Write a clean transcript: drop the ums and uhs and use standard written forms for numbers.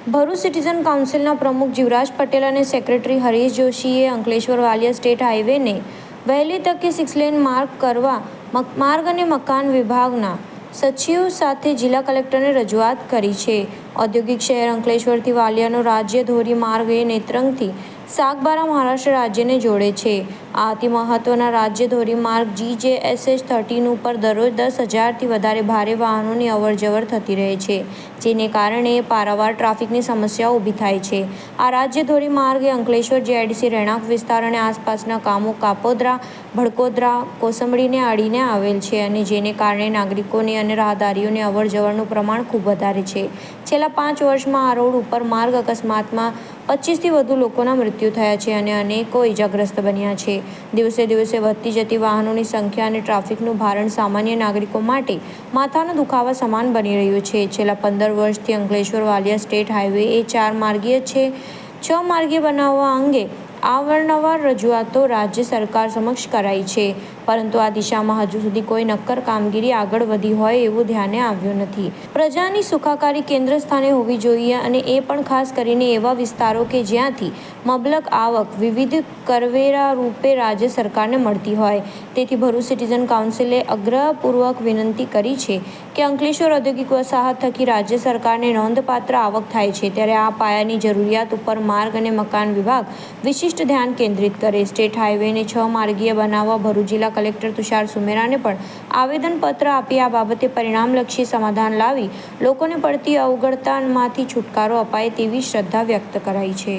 Bharuch citizen કાઉન્સિલના પ્રમુખ જીવરાજ પટેલ અને secretary Harish જોશીએ અંકલેશ્વર વાલિયા સ્ટેટ હાઈવેને વહેલી તકે 6 લેન માર્ગ કરવા માર્ગ અને મકાન વિભાગના સચિવ સાથે જિલ્લા કલેક્ટરને રજૂઆત કરી છે. ઔદ્યોગિક શહેર અંકલેશ્વરથી વાલિયાનો રાજ્ય ધોરીમાર્ગ એ નેત્રંગથી સાગબારા મહારાષ્ટ્ર રાજ્યને જોડે છે. આ અતિ મહત્વના રાજ્ય ધોરીમાર્ગ GJSH 13 ઉપર દરરોજ 10,000થી વધારે ભારે વાહનોની અવરજવર થતી રહે છે, જેને કારણે પારાવાર ટ્રાફિકની સમસ્યાઓ ઊભી થાય છે. આ રાજ્ય ધોરીમાર્ગ એ અંકલેશ્વર GIDC રહેણાંક વિસ્તાર અને આસપાસના ગામો કાપોદ્રા, ભડકોદરા, કોસંબડીને અડીને આવેલ છે અને જેને કારણે નાગરિકોની અને રાહદારીઓની અવરજવરનું પ્રમાણ ખૂબ વધારે છે. છેલ્લા 5 વર્ષમાં આ રોડ ઉપર માર્ગ અકસ્માતમાં 25થી વધુ લોકોના મૃત્યુ થયા છે અને અનેકો ઇજાગ્રસ્ત બન્યા છે. દિવસે દિવસે વધતી જતી વાહનોની સંખ્યા અને ટ્રાફિકનું ભારણ સામાન્ય નાગરિકો માટે માથાનો દુખાવા સમાન બની રહ્યું છે. છેલ્લા 15 વર્ષથી અંકલેશ્વર વાલિયા સ્ટેટ હાઈવે એ 4 માર્ગીય છે. 6 માર્ગીય બનાવવા અંગે અવારનવાર રજૂઆતો રાજ્ય સરકાર સમક્ષ કરાઈ છે, પરંતુ આ દિશામાં હજુ સુધી કોઈ નક્કર કામગીરી આગળ વધી હોય એવું ધ્યાને આવ્યું નથી. પ્રજાની સુખાકારી કેન્દ્ર સ્થાને હોવી જોઈએ અને એ પણ ખાસ કરીને એવા વિસ્તારો કે જ્યાંથી મબલક આવક વિવિધ કરવેરા રૂપે રાજ્ય સરકારને મળતી હોય. તેથી ભરૂચ સિટીઝન કાઉન્સિલે આગ્રહપૂર્વક વિનંતી કરી છે કે અંકલેશ્વર ઔદ્યોગિક વસાહત થકી રાજ્ય સરકારને નોંધપાત્ર આવક થાય છે, ત્યારે આ પાયાની જરૂરિયાત ઉપર માર્ગ અને મકાન વિભાગ વિશિષ્ટ ધ્યાન કેન્દ્રિત કરે. સ્ટેટ હાઈવેને 6 માર્ગીય બનાવવા ભરૂચ જિલ્લા કલેક્ટર તુષાર સુમેરાને પણ આવેદનપત્ર આપી આ બાબતે પરિણામલક્ષી સમાધાન લાવી લોકોને પડતી અવગણતામાંથી છુટકારો અપાય તેવી શ્રદ્ધા વ્યક્ત કરાઈ છે.